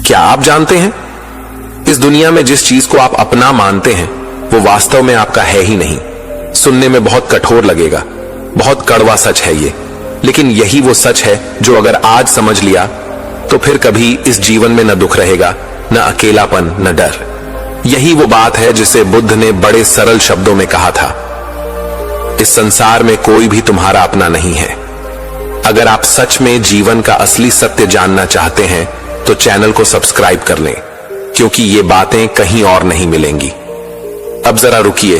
क्या आप जानते हैं, इस दुनिया में जिस चीज को आप अपना मानते हैं वो वास्तव में आपका है ही नहीं। सुनने में बहुत कठोर लगेगा, बहुत कड़वा सच है ये, लेकिन यही वो सच है जो अगर आज समझ लिया तो फिर कभी इस जीवन में न दुख रहेगा, न अकेलापन, न डर। यही वो बात है जिसे बुद्ध ने बड़े सरल शब्दों में कहा था, इस संसार में कोई भी तुम्हारा अपना नहीं है। अगर आप सच में जीवन का असली सत्य जानना चाहते हैं तो चैनल को सब्सक्राइब कर लें, क्योंकि ये बातें कहीं और नहीं मिलेंगी। अब जरा रुकिए,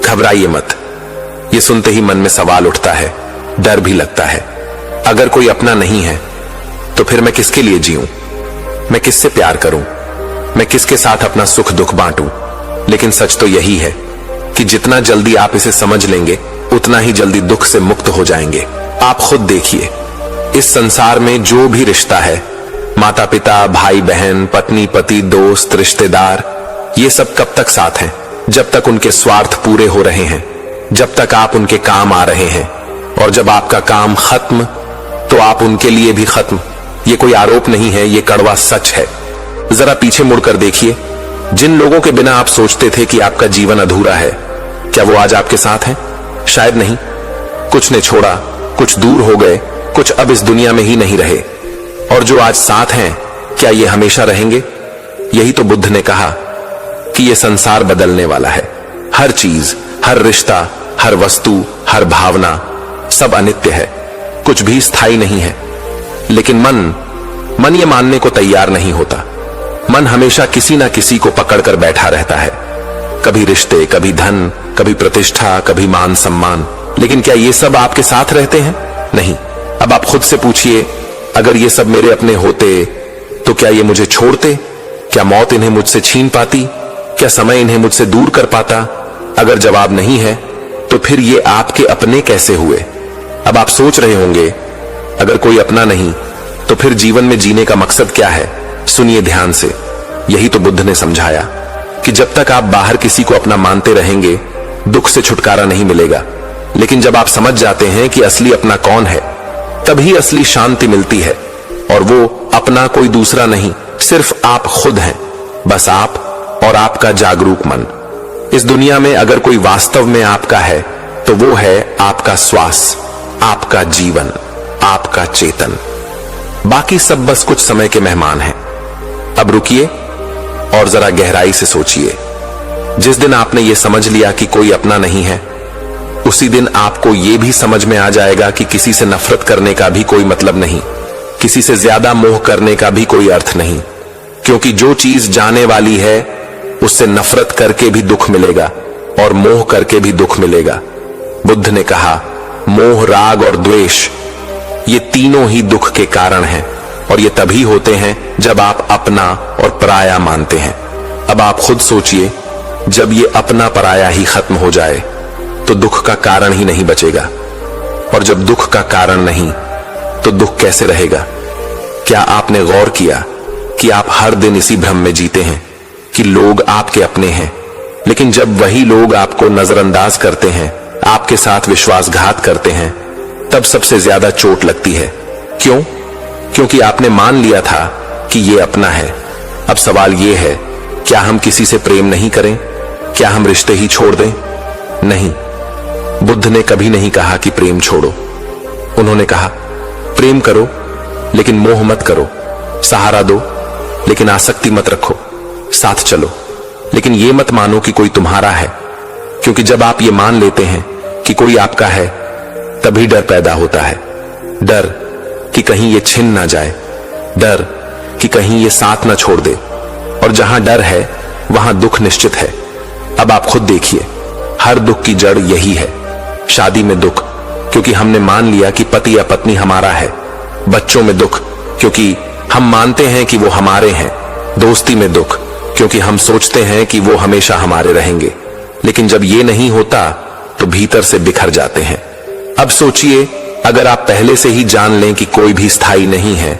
घबराइए मत। ये सुनते ही मन में सवाल उठता है, डर भी लगता है। अगर कोई अपना नहीं है तो फिर मैं किसके लिए जीऊं? मैं किससे प्यार करूं? मैं किसके साथ अपना सुख दुख बांटूं? लेकिन सच तो यही है कि जितना जल्दी आप इसे समझ लेंगे उतना ही जल्दी दुख से मुक्त हो जाएंगे। आप खुद देखिए, इस संसार में जो भी रिश्ता है, माता पिता, भाई बहन, पत्नी पति, दोस्त, रिश्तेदार, ये सब कब तक साथ हैं? जब तक उनके स्वार्थ पूरे हो रहे हैं, जब तक आप उनके काम आ रहे हैं, और जब आपका काम खत्म तो आप उनके लिए भी खत्म। ये कोई आरोप नहीं है, ये कड़वा सच है। जरा पीछे मुड़कर देखिए, जिन लोगों के बिना आप सोचते थे कि आपका जीवन अधूरा है, क्या वो आज आपके साथ हैं? शायद नहीं। कुछ ने छोड़ा, कुछ दूर हो गए, कुछ अब इस दुनिया में ही नहीं रहे। और जो आज साथ हैं, क्या ये हमेशा रहेंगे? यही तो बुद्ध ने कहा कि ये संसार बदलने वाला है। हर चीज, हर रिश्ता, हर वस्तु, हर भावना, सब अनित्य है, कुछ भी स्थायी नहीं है। लेकिन मन ये मानने को तैयार नहीं होता। मन हमेशा किसी ना किसी को पकड़कर बैठा रहता है, कभी रिश्ते, कभी धन, कभी प्रतिष्ठा, कभी मान सम्मान। लेकिन क्या ये सब आपके साथ रहते हैं? नहीं। अब आप खुद से पूछिए, अगर ये सब मेरे अपने होते तो क्या ये मुझे छोड़ते? क्या मौत इन्हें मुझसे छीन पाती? क्या समय इन्हें मुझसे दूर कर पाता? अगर जवाब नहीं है तो फिर ये आपके अपने कैसे हुए? अब आप सोच रहे होंगे, अगर कोई अपना नहीं तो फिर जीवन में जीने का मकसद क्या है? सुनिए ध्यान से, यही तो बुद्ध ने समझाया कि जब तक आप बाहर किसी को अपना मानते रहेंगे, दुख से छुटकारा नहीं मिलेगा। लेकिन जब आप समझ जाते हैं कि असली अपना कौन है, तभी असली शांति मिलती है। और वो अपना कोई दूसरा नहीं, सिर्फ आप खुद हैं, बस आप और आपका जागरूक मन। इस दुनिया में अगर कोई वास्तव में आपका है तो वो है आपका श्वास, आपका जीवन, आपका चेतन। बाकी सब बस कुछ समय के मेहमान हैं। अब रुकिए और जरा गहराई से सोचिए। जिस दिन आपने ये समझ लिया कि कोई अपना नहीं है, उसी दिन आपको ये भी समझ में आ जाएगा कि किसी से नफरत करने का भी कोई मतलब नहीं, किसी से ज्यादा मोह करने का भी कोई अर्थ नहीं। क्योंकि जो चीज जाने वाली है उससे नफरत करके भी दुख मिलेगा और मोह करके भी दुख मिलेगा। बुद्ध ने कहा, मोह, राग और द्वेष, ये तीनों ही दुख के कारण हैं, और ये तभी होते हैं जब आप अपना और पराया मानते हैं। अब आप खुद सोचिए, जब ये अपना पराया ही खत्म हो जाए तो दुख का कारण ही नहीं बचेगा, और जब दुख का कारण नहीं तो दुख कैसे रहेगा? क्या आपने गौर किया कि आप हर दिन इसी भ्रम में जीते हैं कि लोग आपके अपने हैं, लेकिन जब वही लोग आपको नजरअंदाज करते हैं, आपके साथ विश्वासघात करते हैं, तब सबसे ज्यादा चोट लगती है। क्यों? क्योंकि आपने मान लिया था कि ये अपना है। अब सवाल ये है, क्या हम किसी से प्रेम नहीं करें? क्या हम रिश्ते ही छोड़ दें? नहीं, बुद्ध ने कभी नहीं कहा कि प्रेम छोड़ो। उन्होंने कहा, प्रेम करो लेकिन मोह मत करो, सहारा दो लेकिन आसक्ति मत रखो, साथ चलो लेकिन ये मत मानो कि कोई तुम्हारा है। क्योंकि जब आप ये मान लेते हैं कि कोई आपका है, तभी डर पैदा होता है। डर कि कहीं ये छिन ना जाए, डर कि कहीं ये साथ ना छोड़ दे। और जहां डर है वहां दुख निश्चित है। अब आप खुद देखिए, हर दुख की जड़ यही है। शादी में दुख क्योंकि हमने मान लिया कि पति या पत्नी हमारा है। बच्चों में दुख क्योंकि हम मानते हैं कि वो हमारे हैं। दोस्ती में दुख क्योंकि हम सोचते हैं कि वो हमेशा हमारे रहेंगे। लेकिन जब ये नहीं होता तो भीतर से बिखर जाते हैं। अब सोचिए, अगर आप पहले से ही जान लें कि कोई भी स्थायी नहीं है,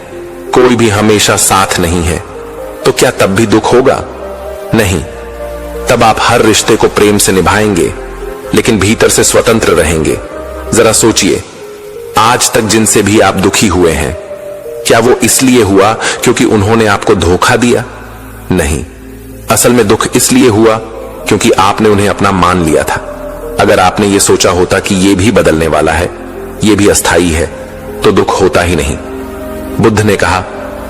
कोई भी हमेशा साथ नहीं है, तो क्या तब भी दुख होगा? नहीं। तब आप हर रिश्ते को प्रेम से निभाएंगे, लेकिन भीतर से स्वतंत्र रहेंगे। जरा सोचिए, आज तक जिनसे भी आप दुखी हुए हैं, क्या वो इसलिए हुआ क्योंकि उन्होंने आपको धोखा दिया? नहीं, असल में दुख इसलिए हुआ क्योंकि आपने उन्हें अपना मान लिया था। अगर आपने ये सोचा होता कि ये भी बदलने वाला है, ये भी अस्थाई है, तो दुख होता ही नहीं। बुद्ध ने कहा,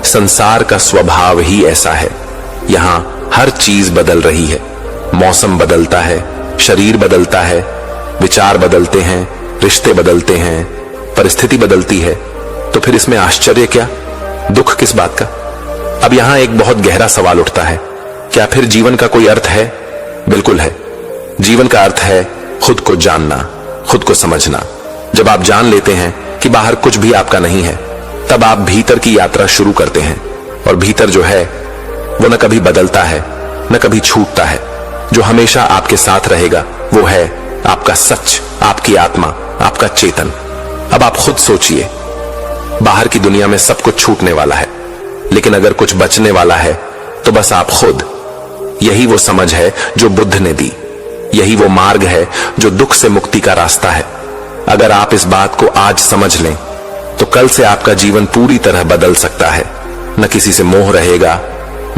संसार का स्वभाव ही ऐसा है। यहां हर चीज बदल रही है। मौसम बदलता है, शरीर बदलता है, विचार बदलते हैं, रिश्ते बदलते हैं, परिस्थिति बदलती है। तो फिर इसमें आश्चर्य क्या, दुख किस बात का? अब यहां एक बहुत गहरा सवाल उठता है, क्या फिर जीवन का कोई अर्थ है? बिल्कुल है। जीवन का अर्थ है खुद को जानना, खुद को समझना। जब आप जान लेते हैं कि बाहर कुछ भी आपका नहीं है, तब आप भीतर की यात्रा शुरू करते हैं। और भीतर जो है वो न कभी बदलता है, न कभी छूटता है। जो हमेशा आपके साथ रहेगा वो है आपका सच, आपकी आत्मा, आपका चेतन। अब आप खुद सोचिए, बाहर की दुनिया में सब कुछ छूटने वाला है, लेकिन अगर कुछ बचने वाला है तो बस आप खुद। यही वो समझ है जो बुद्ध ने दी। यही वो मार्ग है जो दुख से मुक्ति का रास्ता है। अगर आप इस बात को आज समझ लें तो कल से आपका जीवन पूरी तरह बदल सकता है। न किसी से मोह रहेगा,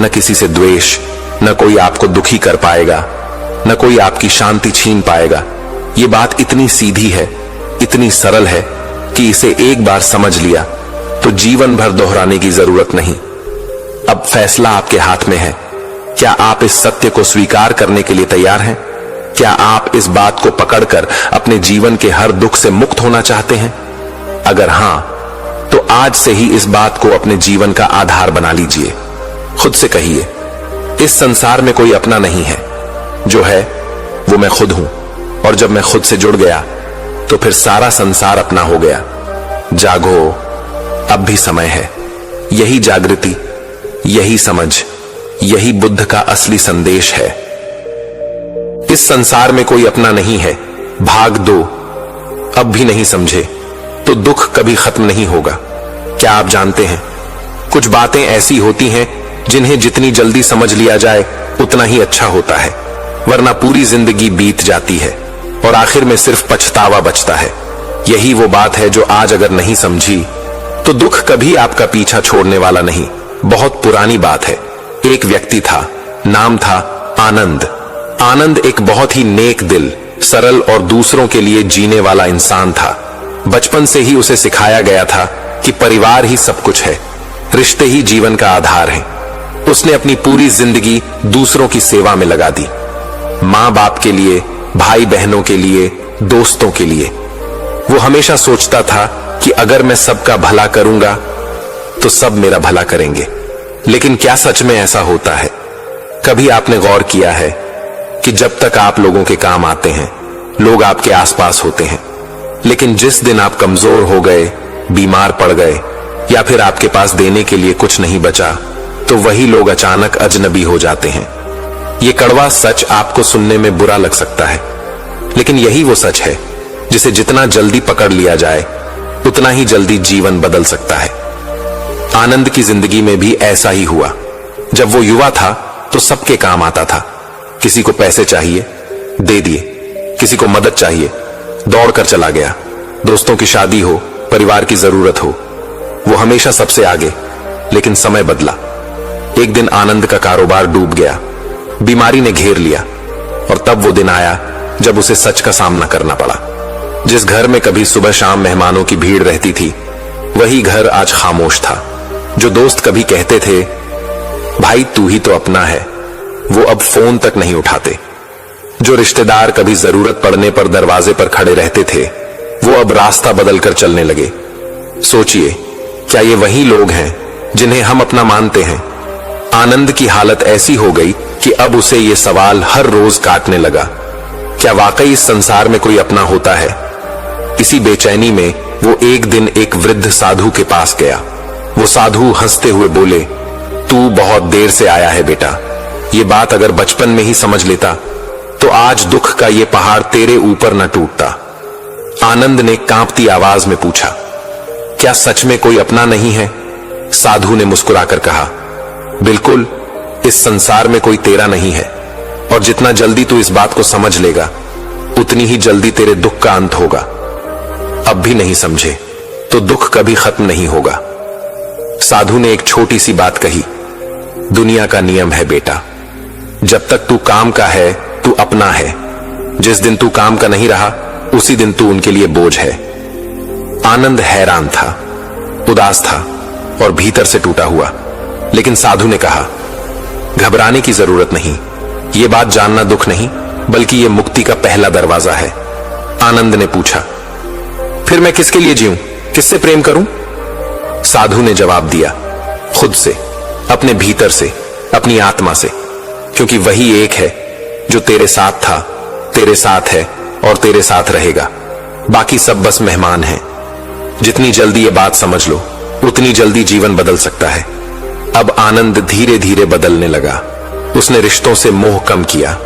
न किसी से द्वेष, न कोई आपको दुखी कर पाएगा, न कोई आपकी शांति छीन पाएगा। ये बात इतनी सीधी है, इतनी सरल है कि इसे एक बार समझ लिया तो जीवन भर दोहराने की जरूरत नहीं। अब फैसला आपके हाथ में है। क्या आप इस सत्य को स्वीकार करने के लिए तैयार हैं? क्या आप इस बात को पकड़कर अपने जीवन के हर दुख से मुक्त होना चाहते हैं? अगर हां, तो आज से ही इस बात को अपने जीवन का आधार बना लीजिए। खुद से कहिए, इस संसार में कोई अपना नहीं है। जो है वो मैं खुद हूं, और जब मैं खुद से जुड़ गया तो फिर सारा संसार अपना हो गया। जागो, अब भी समय है। यही जागृति, यही समझ, यही बुद्ध का असली संदेश है। इस संसार में कोई अपना नहीं है। भाग दो, अब भी नहीं समझे तो दुख कभी खत्म नहीं होगा। क्या आप जानते हैं, कुछ बातें ऐसी होती हैं जिन्हें जितनी जल्दी समझ लिया जाए उतना ही अच्छा होता है, वरना पूरी जिंदगी बीत जाती है और आखिर में सिर्फ पछतावा बचता है। यही वो बात है जो आज अगर नहीं समझी तो दुख कभी आपका पीछा छोड़ने वाला नहीं। बहुत पुरानी बात है। एक व्यक्ति था, नाम था आनंद। आनंद एक बहुत ही नेक दिल, सरल और दूसरों के लिए जीने वाला इंसान था। बचपन से ही उसे सिखाया गया था कि परिवार ही सब कुछ है, रिश्ते ही जीवन का आधार है। उसने अपनी पूरी जिंदगी दूसरों की सेवा में लगा दी, माँ बाप के लिए, भाई बहनों के लिए, दोस्तों के लिए। वो हमेशा सोचता था कि अगर मैं सबका भला करूंगा तो सब मेरा भला करेंगे। लेकिन क्या सच में ऐसा होता है? कभी आपने गौर किया है कि जब तक आप लोगों के काम आते हैं, लोग आपके आसपास होते हैं, लेकिन जिस दिन आप कमजोर हो गए, बीमार पड़ गए, या फिर आपके पास देने के लिए कुछ नहीं बचा, तो वही लोग अचानक अजनबी हो जाते हैं। ये कड़वा सच आपको सुनने में बुरा लग सकता है, लेकिन यही वो सच है जिसे जितना जल्दी पकड़ लिया जाए उतना ही जल्दी जीवन बदल सकता है। आनंद की जिंदगी में भी ऐसा ही हुआ। जब वो युवा था तो सबके काम आता था। किसी को पैसे चाहिए, दे दिए। किसी को मदद चाहिए, दौड़कर चला गया। दोस्तों की शादी हो, परिवार की जरूरत हो, वो हमेशा सबसे आगे। लेकिन समय बदला। एक दिन आनंद का कारोबार डूब गया, बीमारी ने घेर लिया, और तब वो दिन आया जब उसे सच का सामना करना पड़ा। जिस घर में कभी सुबह शाम मेहमानों की भीड़ रहती थी, वही घर आज खामोश था। जो दोस्त कभी कहते थे भाई तू ही तो अपना है, वो अब फोन तक नहीं उठाते। जो रिश्तेदार कभी जरूरत पड़ने पर दरवाजे पर खड़े रहते थे, वो अब रास्ता बदलकर चलने लगे। सोचिए, क्या ये वही लोग हैं जिन्हें हम अपना मानते हैं? आनंद की हालत ऐसी हो गई कि अब उसे ये सवाल हर रोज काटने लगा, क्या वाकई इस संसार में कोई अपना होता है? इसी बेचैनी में वो एक दिन एक वृद्ध साधु के पास गया। वो साधु हंसते हुए बोले, तू बहुत देर से आया है बेटा। ये बात अगर बचपन में ही समझ लेता तो आज दुख का ये पहाड़ तेरे ऊपर न टूटता। आनंद ने कांपती आवाज में पूछा, क्या सच में कोई अपना नहीं है? साधु ने मुस्कुराकर कहा, बिल्कुल, इस संसार में कोई तेरा नहीं है, और जितना जल्दी तू इस बात को समझ लेगा उतनी ही जल्दी तेरे दुख का अंत होगा। अब भी नहीं समझे तो दुख कभी खत्म नहीं होगा। साधु ने एक छोटी सी बात कही, दुनिया का नियम है बेटा, जब तक तू काम का है तू अपना है, जिस दिन तू काम का नहीं रहा उसी दिन तू उनके लिए बोझ है। आनंद हैरान था, उदास था और भीतर से टूटा हुआ, लेकिन साधु ने कहा, घबराने की जरूरत नहीं, यह बात जानना दुख नहीं बल्कि यह मुक्ति का पहला दरवाजा है। आनंद ने पूछा, फिर मैं किसके लिए जीऊं, किससे प्रेम करूं? साधु ने जवाब दिया, खुद से, अपने भीतर से, अपनी आत्मा से, क्योंकि वही एक है जो तेरे साथ था, तेरे साथ है और तेरे साथ रहेगा। बाकी सब बस मेहमान हैं। जितनी जल्दी ये बात समझ लो उतनी जल्दी जीवन बदल सकता है। अब आनंद धीरे धीरे बदलने लगा। उसने रिश्तों से मोह कम किया,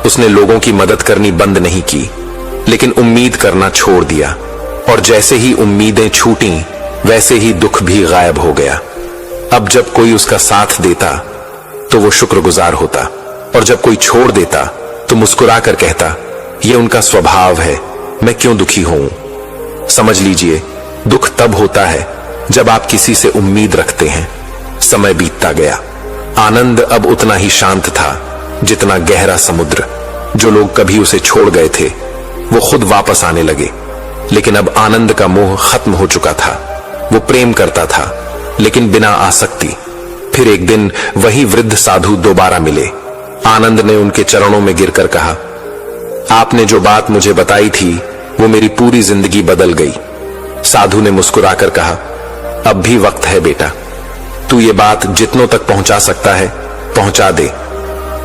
उसने लोगों की मदद करनी बंद नहीं की, लेकिन उम्मीद करना छोड़ दिया। और जैसे ही उम्मीदें छूटी वैसे ही दुख भी गायब हो गया। अब जब कोई उसका साथ देता तो वो शुक्रगुजार होता, और जब कोई छोड़ देता तो मुस्कुरा कर कहता, ये उनका स्वभाव है, मैं क्यों दुखी होऊं। समझ लीजिए, दुख तब होता है जब आप किसी से उम्मीद रखते हैं। समय बीतता गया। आनंद अब उतना ही शांत था जितना गहरा समुद्र। जो लोग कभी उसे छोड़ गए थे वो खुद वापस आने लगे। लेकिन अब आनंद का मोह खत्म हो चुका था। वो प्रेम करता था लेकिन बिना आसक्ति। फिर एक दिन वही वृद्ध साधु दोबारा मिले। आनंद ने उनके चरणों में गिरकर कहा, आपने जो बात मुझे बताई थी वो मेरी पूरी जिंदगी बदल गई। साधु ने मुस्कुराकर कहा, अब भी वक्त है बेटा, तू ये बात जितनों तक पहुंचा सकता है पहुंचा दे,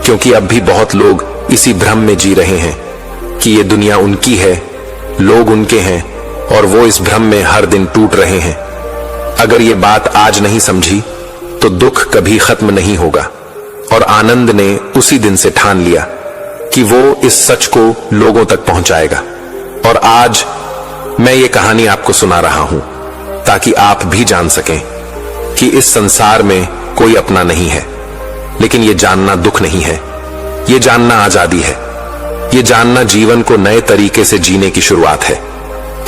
क्योंकि अब भी बहुत लोग इसी भ्रम में जी रहे हैं कि ये दुनिया उनकी है, लोग उनके हैं, और वो इस भ्रम में हर दिन टूट रहे हैं। अगर ये बात आज नहीं समझी तो दुख कभी खत्म नहीं होगा। और आनंद ने उसी दिन से ठान लिया कि वो इस सच को लोगों तक पहुंचाएगा। और आज मैं ये कहानी आपको सुना रहा हूं ताकि आप भी जान सकें कि इस संसार में कोई अपना नहीं है। लेकिन ये जानना दुख नहीं है, ये जानना आजादी है। ये जानना जीवन को नए तरीके से जीने की शुरुआत है।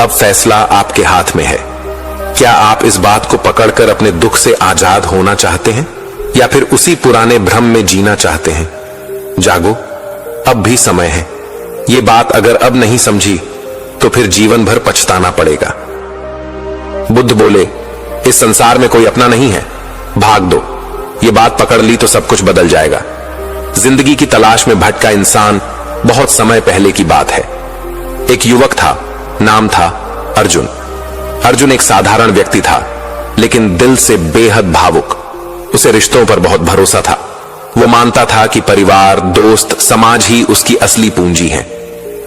अब फैसला आपके हाथ में है। क्या आप इस बात को पकड़कर अपने दुख से आजाद होना चाहते हैं या फिर उसी पुराने भ्रम में जीना चाहते हैं? जागो, अब भी समय है। ये बात अगर अब नहीं समझी तो फिर जीवन भर पछताना पड़ेगा। बुद्ध बोले, इस संसार में कोई अपना नहीं है, भाग दो। ये बात पकड़ ली तो सब कुछ बदल जाएगा। जिंदगी की तलाश में भटका इंसान बहुत समय पहले की बात है। एक युवक था, नाम था अर्जुन। अर्जुन एक साधारण व्यक्ति था लेकिन दिल से बेहद भावुक। उसे रिश्तों पर बहुत भरोसा था। वो मानता था कि परिवार, दोस्त, समाज ही उसकी असली पूंजी है।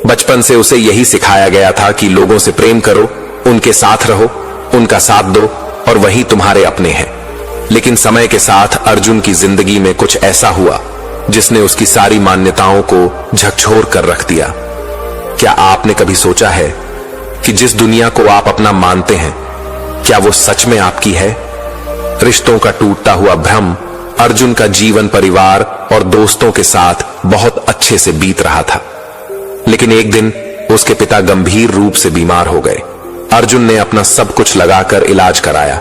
बचपन से उसे यही सिखाया गया था कि लोगों से प्रेम करो, उनके साथ रहो, उनका साथ दो और वही तुम्हारे अपने हैं। लेकिन समय के साथ अर्जुन की जिंदगी में कुछ ऐसा हुआ जिसने उसकी सारी मान्यताओं को झकझोर कर रख दिया। क्या आपने कभी सोचा है कि जिस दुनिया को आप अपना मानते हैं, क्या वो सच में आपकी है? रिश्तों का टूटता हुआ भ्रम अर्जुन का जीवन परिवार और दोस्तों के साथ बहुत अच्छे से बीत रहा था। लेकिन एक दिन उसके पिता गंभीर रूप से बीमार हो गए। अर्जुन ने अपना सब कुछ लगाकर इलाज कराया।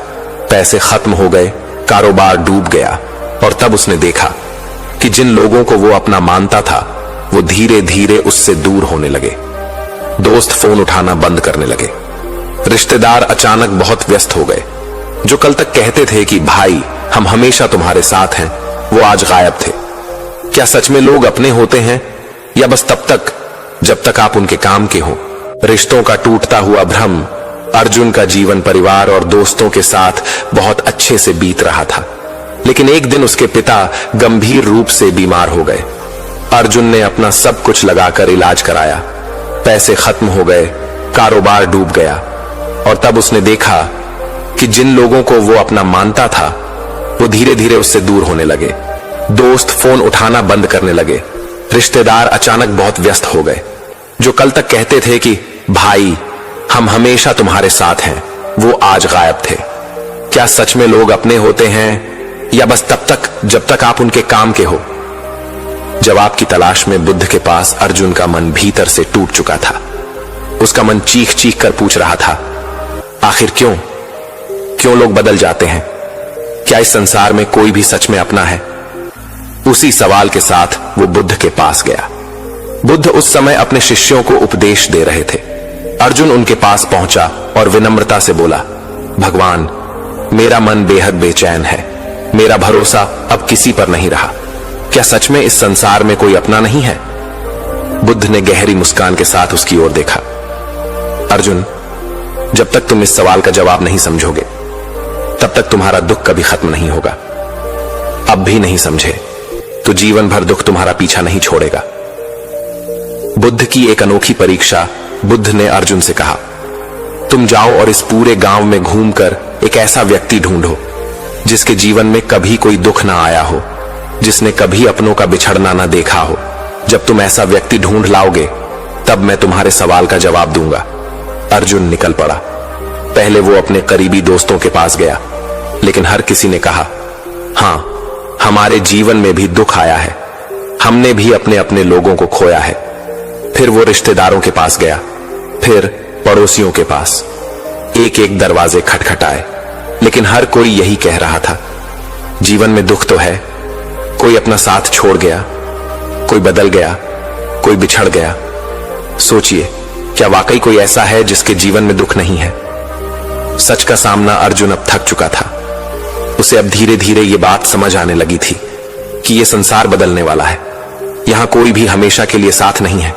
पैसे खत्म हो गए, कारोबार डूब गया, और तब उसने देखा कि जिन लोगों को वो अपना मानता था वो धीरे धीरे उससे दूर होने लगे। दोस्त फोन उठाना बंद करने लगे। रिश्तेदार अचानक बहुत व्यस्त हो गए। जो कल तक कहते थे कि भाई हम हमेशा तुम्हारे साथ हैं, वो आज गायब थे। क्या सच में लोग अपने होते हैं या बस तब तक जब तक आप उनके काम के हो? रिश्तों का टूटता हुआ भ्रम अर्जुन का जीवन परिवार और दोस्तों के साथ बहुत अच्छे से बीत रहा था। लेकिन एक दिन उसके पिता गंभीर रूप से बीमार हो गए। अर्जुन ने अपना सब कुछ लगाकर इलाज कराया। पैसे खत्म हो गए, कारोबार डूब गया, और तब उसने देखा कि जिन लोगों को वो अपना मानता था वो धीरे धीरे उससे दूर होने लगे। दोस्त फोन उठाना बंद करने लगे। रिश्तेदार अचानक बहुत व्यस्त हो गए। जो कल तक कहते थे कि भाई हम हमेशा तुम्हारे साथ हैं, वो आज गायब थे। क्या सच में लोग अपने होते हैं या बस तब तक जब तक आप उनके काम के हो? जवाब की तलाश में बुद्ध के पास अर्जुन का मन भीतर से टूट चुका था। उसका मन चीख चीख कर पूछ रहा था, आखिर क्यों लोग बदल जाते हैं? क्या इस संसार में कोई भी सच में अपना है? उसी सवाल के साथ वो बुद्ध के पास गया। बुद्ध उस समय अपने शिष्यों को उपदेश दे रहे थे। अर्जुन उनके पास पहुंचा और विनम्रता से बोला, भगवान, मेरा मन बेहद बेचैन है। मेरा भरोसा अब किसी पर नहीं रहा। क्या सच में इस संसार में कोई अपना नहीं है? बुद्ध ने गहरी मुस्कान के साथ उसकी ओर देखा। अर्जुन, जब तक तुम इस सवाल का जवाब नहीं समझोगे, तब तक तुम्हारा दुख कभी खत्म नहीं होगा। अब भी नहीं समझे तो जीवन भर दुख तुम्हारा पीछा नहीं छोड़ेगा। बुद्ध की एक अनोखी परीक्षा। बुद्ध ने अर्जुन से कहा, तुम जाओ और इस पूरे गांव में घूमकर एक ऐसा व्यक्ति ढूंढो जिसके जीवन में कभी कोई दुख ना आया हो, जिसने कभी अपनों का बिछड़ना ना देखा हो। जब तुम ऐसा व्यक्ति ढूंढ लाओगे, तब मैं तुम्हारे सवाल का जवाब दूंगा। अर्जुन निकल पड़ा। पहले वो अपने करीबी दोस्तों के पास गया, लेकिन हर किसी ने कहा, हां, हमारे जीवन में भी दुख आया है, हमने भी अपने अपने लोगों को खोया है। फिर वो रिश्तेदारों के पास गया, फिर पड़ोसियों के पास। एक एक दरवाजे खटखटाए, लेकिन हर कोई यही कह रहा था, जीवन में दुख तो है। कोई अपना साथ छोड़ गया, कोई बदल गया, कोई बिछड़ गया। सोचिए, क्या वाकई कोई ऐसा है जिसके जीवन में दुख नहीं है? सच का सामना अर्जुन अब थक चुका था। उसे अब धीरे धीरे ये बात समझ आने लगी थी कि ये संसार बदलने वाला है। यहां कोई भी हमेशा के लिए साथ नहीं है।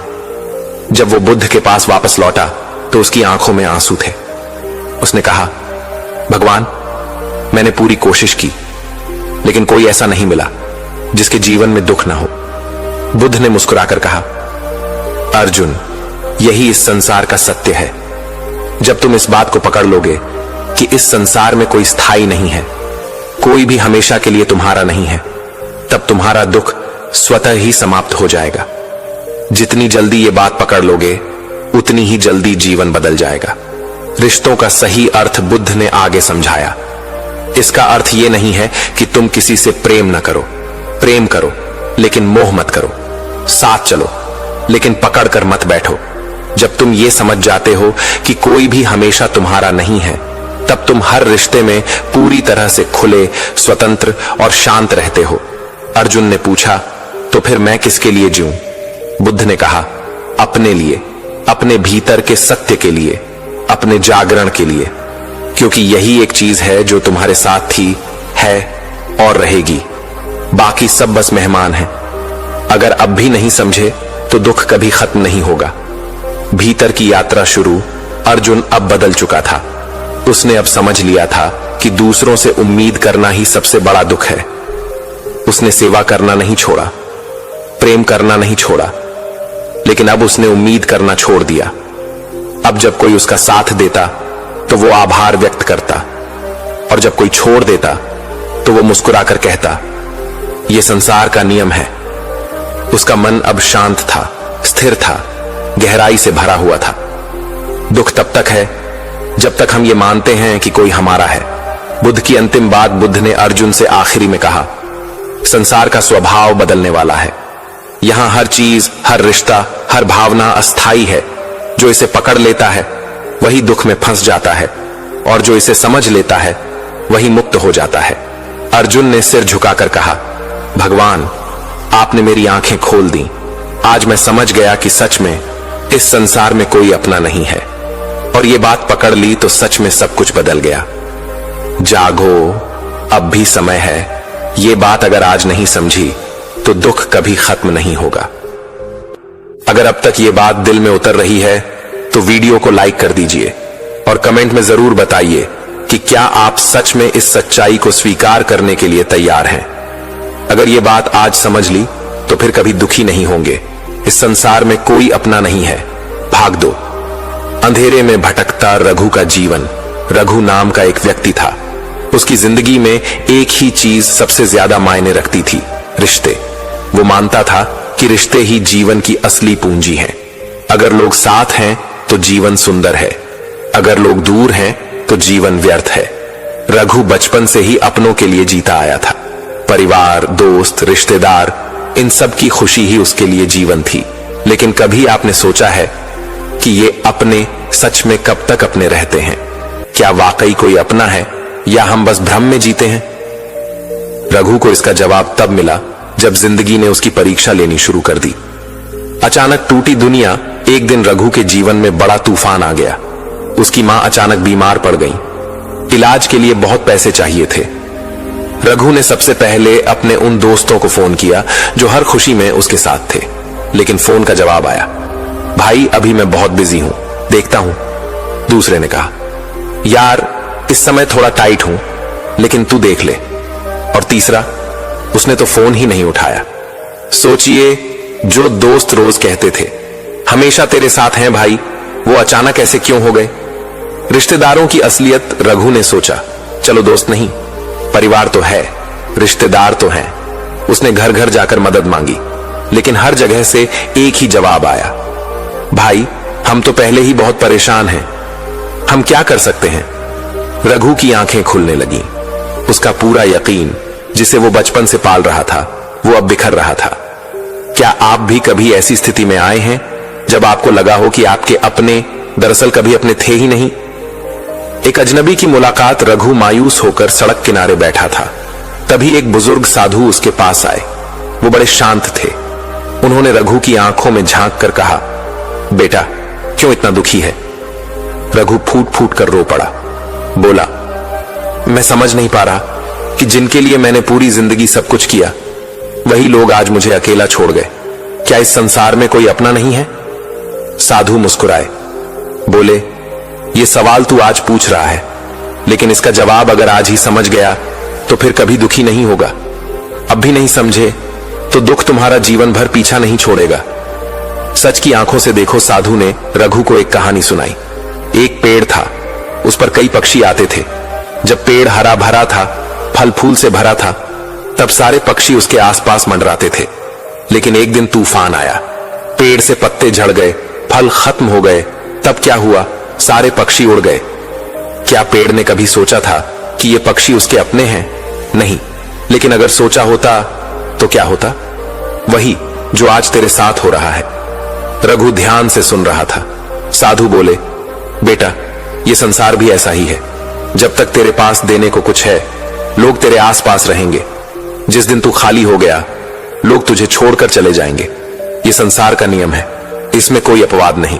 जब वो बुद्ध के पास वापस लौटा तो उसकी आंखों में आंसू थे। उसने कहा, भगवान, मैंने पूरी कोशिश की, लेकिन कोई ऐसा नहीं मिला जिसके जीवन में दुख ना हो। बुद्ध ने मुस्कुराकर कहा, अर्जुन, यही इस संसार का सत्य है। जब तुम इस बात को पकड़ लोगे कि इस संसार में कोई स्थायी नहीं है, कोई भी हमेशा के लिए तुम्हारा नहीं है, तब तुम्हारा दुख स्वतः ही समाप्त हो जाएगा। जितनी जल्दी ये बात पकड़ लोगे, उतनी ही जल्दी जीवन बदल जाएगा। रिश्तों का सही अर्थ बुद्ध ने आगे समझाया। इसका अर्थ ये नहीं है कि तुम किसी से प्रेम न करो। प्रेम करो, लेकिन मोह मत करो। साथ चलो, लेकिन पकड़ कर मत बैठो। जब तुम ये समझ जाते हो कि कोई भी हमेशा तुम्हारा नहीं है, तब तुम हर रिश्ते में पूरी तरह से खुले, स्वतंत्र और शांत रहते हो। अर्जुन ने पूछा, तो फिर मैं किसके लिए जीऊं? बुद्ध ने कहा, अपने लिए, अपने भीतर के सत्य के लिए, अपने जागरण के लिए। क्योंकि यही एक चीज है जो तुम्हारे साथ थी, है और रहेगी। बाकी सब बस मेहमान हैं। अगर अब भी नहीं समझे तो दुख कभी खत्म नहीं होगा। भीतर की यात्रा शुरू। अर्जुन अब बदल चुका था। उसने अब समझ लिया था कि दूसरों से उम्मीद करना ही सबसे बड़ा दुख है। उसने सेवा करना नहीं छोड़ा, प्रेम करना नहीं छोड़ा, लेकिन अब उसने उम्मीद करना छोड़ दिया। अब जब कोई उसका साथ देता तो वो आभार व्यक्त करता, और जब कोई छोड़ देता तो वो मुस्कुराकर कहता, ये संसार का नियम है। उसका मन अब शांत था, स्थिर था, गहराई से भरा हुआ था। दुख तब तक है जब तक हम ये मानते हैं कि कोई हमारा है। बुद्ध की अंतिम बात बुद्ध ने अर्जुन से आखिरी में कहा, संसार का स्वभाव बदलने वाला है। यहां हर चीज, हर रिश्ता, हर भावना अस्थाई है। जो इसे पकड़ लेता है वही दुख में फंस जाता है, और जो इसे समझ लेता है वही मुक्त हो जाता है। अर्जुन ने सिर झुकाकर कहा, भगवान, आपने मेरी आंखें खोल दी। आज मैं समझ गया कि सच में इस संसार में कोई अपना नहीं है, और ये बात पकड़ ली तो सच में सब कुछ बदल गया। जागो, अब भी समय है। ये बात अगर आज नहीं समझी तो दुख कभी खत्म नहीं होगा। अगर अब तक ये बात दिल में उतर रही है तो वीडियो को लाइक कर दीजिए और कमेंट में जरूर बताइए कि क्या आप सच में इस सच्चाई को स्वीकार करने के लिए तैयार हैं। अगर ये बात आज समझ ली तो फिर कभी दुखी नहीं होंगे। इस संसार में कोई अपना नहीं है। भाग दो। अंधेरे में भटकता रघु का जीवन। रघु नाम का एक व्यक्ति था। उसकी जिंदगी में एक ही चीज सबसे ज्यादा मायने रखती थी, रिश्ते। वो मानता था कि रिश्ते ही जीवन की असली पूंजी हैं। अगर लोग साथ हैं तो जीवन सुंदर है, अगर लोग दूर हैं तो जीवन व्यर्थ है। रघु बचपन से ही अपनों के लिए जीता आया था। परिवार, दोस्त, रिश्तेदार, इन सब की खुशी ही उसके लिए जीवन थी। लेकिन कभी आपने सोचा है कि ये अपने सच में कब तक अपने रहते हैं? क्या वाकई कोई अपना है, या हम बस भ्रम में जीते हैं? रघु को इसका जवाब तब मिला जब जिंदगी ने उसकी परीक्षा लेनी शुरू कर दी। अचानक टूटी दुनिया। एक दिन रघु के जीवन में बड़ा तूफान आ गया। उसकी मां अचानक बीमार पड़ गई। इलाज के लिए बहुत पैसे चाहिए थे। रघु ने सबसे पहले अपने उन दोस्तों को फोन किया जो हर खुशी में उसके साथ थे, लेकिन फोन का जवाब आया, भाई अभी मैं बहुत बिजी हूं, देखता हूं। दूसरे ने कहा, यार इस समय थोड़ा टाइट हूं, लेकिन तू देख ले। और तीसरा, उसने तो फोन ही नहीं उठाया। सोचिए, जो दोस्त रोज कहते थे हमेशा तेरे साथ हैं भाई, वो अचानक ऐसे क्यों हो गए? रिश्तेदारों की असलियत रघु ने सोचा, चलो दोस्त नहीं, परिवार तो है, रिश्तेदार तो हैं। उसने घर घर जाकर मदद मांगी, लेकिन हर जगह से एक ही जवाब आया, भाई हम तो पहले ही बहुत परेशान हैं, हम क्या कर सकते हैं? रघु की आंखें खुलने लगीं। उसका पूरा यकीन, जिसे वो बचपन से पाल रहा था, वो अब बिखर रहा था। क्या आप भी कभी ऐसी स्थिति में आए हैं जब आपको लगा हो कि आपके अपने दरअसल कभी अपने थे ही नहीं? एक अजनबी की मुलाकात। रघु मायूस होकर सड़क किनारे बैठा था। तभी एक बुजुर्ग साधु उसके पास आए। वो बड़े शांत थे। उन्होंने रघु की आंखों में झांक कर कहा, बेटा क्यों इतना दुखी है? रघु फूट फूट कर रो पड़ा। बोला, मैं समझ नहीं पा रहा कि जिनके लिए मैंने पूरी जिंदगी सब कुछ किया, वही लोग आज मुझे अकेला छोड़ गए। क्या इस संसार में कोई अपना नहीं है? साधु मुस्कुराए, बोले, ये सवाल तू आज पूछ रहा है, लेकिन इसका जवाब अगर आज ही समझ गया तो फिर कभी दुखी नहीं होगा। अब भी नहीं समझे तो दुख तुम्हारा जीवन भर पीछा नहीं छोड़ेगा। सच की आंखों से देखो। साधु ने रघु को एक कहानी सुनाई। एक पेड़ था, उस पर कई पक्षी आते थे। जब पेड़ हरा भरा था, फल फूल से भरा था, तब सारे पक्षी उसके आसपास मंडराते थे। लेकिन एक दिन तूफान आया, पेड़ से पत्ते झड़ गए, फल खत्म हो गए। तब क्या हुआ? सारे पक्षी उड़ गए। क्या पेड़ ने कभी सोचा था कि ये पक्षी उसके अपने हैं? नहीं। लेकिन अगर सोचा होता तो क्या होता? वही जो आज तेरे साथ हो रहा है। रघु ध्यान से सुन रहा था। साधु बोले, बेटा ये संसार भी ऐसा ही है। जब तक तेरे पास देने को कुछ है, लोग तेरे आसपास रहेंगे। जिस दिन तू खाली हो गया, लोग तुझे छोड़कर चले जाएंगे। ये संसार का नियम है, इसमें कोई अपवाद नहीं।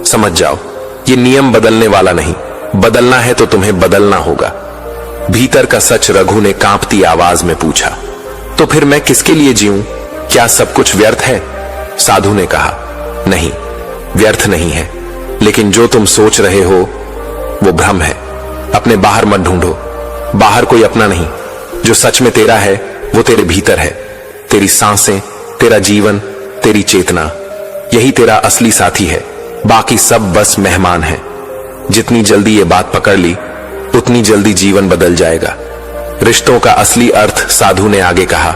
समझ जाओ, ये नियम बदलने वाला नहीं। बदलना है तो तुम्हें बदलना होगा। भीतर का सच रघु ने कांपती आवाज में पूछा, तो फिर मैं किसके लिए जीऊं? क्या सब कुछ व्यर्थ है? साधु ने कहा, नहीं, व्यर्थ नहीं है, लेकिन जो तुम सोच रहे हो वो भ्रम है। अपने बाहर मत ढूंढो, बाहर कोई अपना नहीं। जो सच में तेरा है वो तेरे भीतर है। तेरी सांसें, तेरा जीवन, तेरी चेतना, यही तेरा असली साथी है। बाकी सब बस मेहमान हैं। जितनी जल्दी ये बात पकड़ ली, उतनी जल्दी जीवन बदल जाएगा। रिश्तों का असली अर्थ, साधु ने आगे कहा,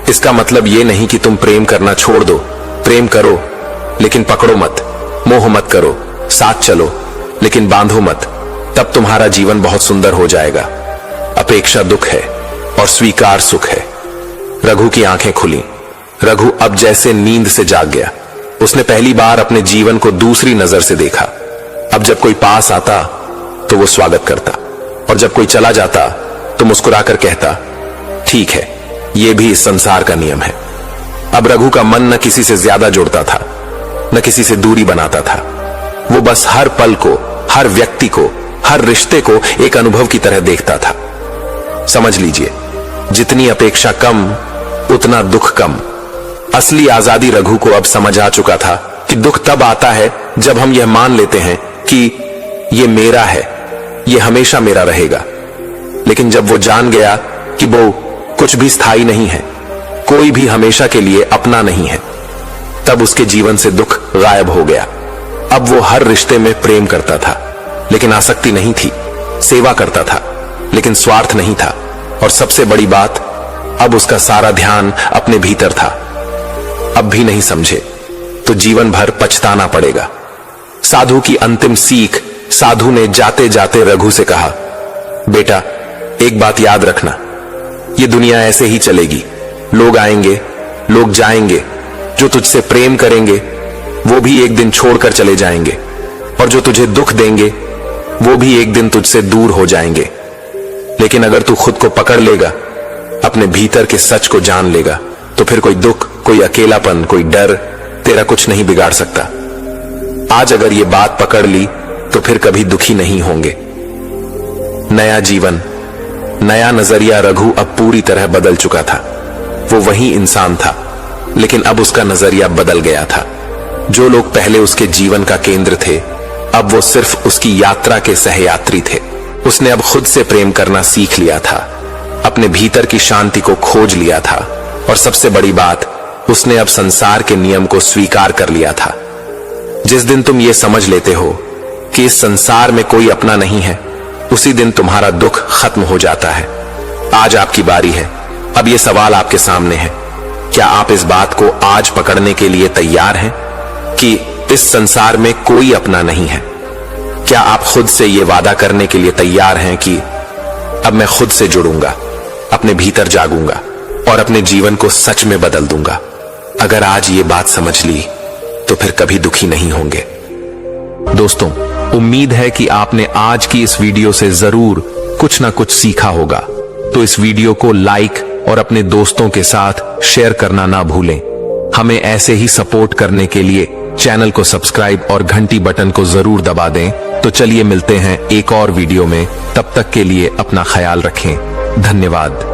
इसका मतलब ये नहीं कि तुम प्रेम करना छोड़ दो। प्रेम करो, लेकिन पकड़ो मत। मोह मत करो, साथ चलो, लेकिन बांधो मत। तब तुम्हारा जीवन बहुत सुंदर हो जाएगा। अपेक्षा दुख है और स्वीकार सुख है। रघु की आंखें खुली। रघु अब जैसे नींद से जाग गया। उसने पहली बार अपने जीवन को दूसरी नजर से देखा। अब जब कोई पास आता तो वो स्वागत करता, और जब कोई चला जाता तो मुस्कुराकर कहता, ठीक है, ये भी इस संसार का नियम है। अब रघु का मन न किसी से ज्यादा जुड़ता था, न किसी से दूरी बनाता था। वो बस हर पल को, हर व्यक्ति को, हर रिश्ते को एक अनुभव की तरह देखता था। समझ लीजिए, जितनी अपेक्षा कम, उतना दुख कम। असली आजादी रघु को अब समझ आ चुका था कि दुख तब आता है जब हम यह मान लेते हैं कि ये मेरा है, ये हमेशा मेरा रहेगा। लेकिन जब वो जान गया कि वो कुछ भी स्थायी नहीं है, कोई भी हमेशा के लिए अपना नहीं है, तब उसके जीवन से दुख गायब हो गया। अब वो हर रिश्ते में प्रेम करता था, लेकिन आसक्ति नहीं थी। सेवा करता था, लेकिन स्वार्थ नहीं था। और सबसे बड़ी बात, अब उसका सारा ध्यान अपने भीतर था। अब भी नहीं समझे तो जीवन भर पछताना पड़ेगा। साधु की अंतिम सीख। साधु ने जाते जाते रघु से कहा, बेटा एक बात याद रखना, ये दुनिया ऐसे ही चलेगी। लोग आएंगे, लोग जाएंगे। जो तुझसे प्रेम करेंगे वो भी एक दिन छोड़कर चले जाएंगे, और जो तुझे दुख देंगे वो भी एक दिन तुझसे दूर हो जाएंगे। लेकिन अगर तू खुद को पकड़ लेगा, अपने भीतर के सच को जान लेगा, तो फिर कोई दुख, कोई अकेलापन, कोई डर तेरा कुछ नहीं बिगाड़ सकता। आज अगर ये बात पकड़ ली तो फिर कभी दुखी नहीं होंगे। नया जीवन, नया नजरिया। रघु अब पूरी तरह बदल चुका था। वो वही इंसान था, लेकिन अब उसका नजरिया बदल गया था। जो लोग पहले उसके जीवन का केंद्र थे, अब वो सिर्फ उसकी यात्रा के सहयात्री थे। उसने अब खुद से प्रेम करना सीख लिया था, अपने भीतर की शांति को खोज लिया था, और सबसे बड़ी बात, उसने अब संसार के नियम को स्वीकार कर लिया था। जिस दिन तुम ये समझ लेते हो कि इस संसार में कोई अपना नहीं है, उसी दिन तुम्हारा दुख खत्म हो जाता है। आज आपकी बारी है। अब ये सवाल आपके सामने है, क्या आप इस बात को आज पकड़ने के लिए तैयार हैं कि इस संसार में कोई अपना नहीं है? क्या आप खुद से ये वादा करने के लिए तैयार हैं कि अब मैं खुद से जुड़ूंगा, अपने भीतर जागूंगा और अपने जीवन को सच में बदल दूंगा? अगर आज ये बात समझ ली तो फिर कभी दुखी नहीं होंगे। दोस्तों, उम्मीद है कि आपने आज की इस वीडियो से जरूर कुछ ना कुछ सीखा होगा। तो इस वीडियो को लाइक और अपने दोस्तों के साथ शेयर करना ना भूलें। हमें ऐसे ही सपोर्ट करने के लिए चैनल को सब्सक्राइब और घंटी बटन को जरूर दबा दें। तो चलिए मिलते हैं एक और वीडियो में। तब तक के लिए अपना ख्याल रखें। धन्यवाद।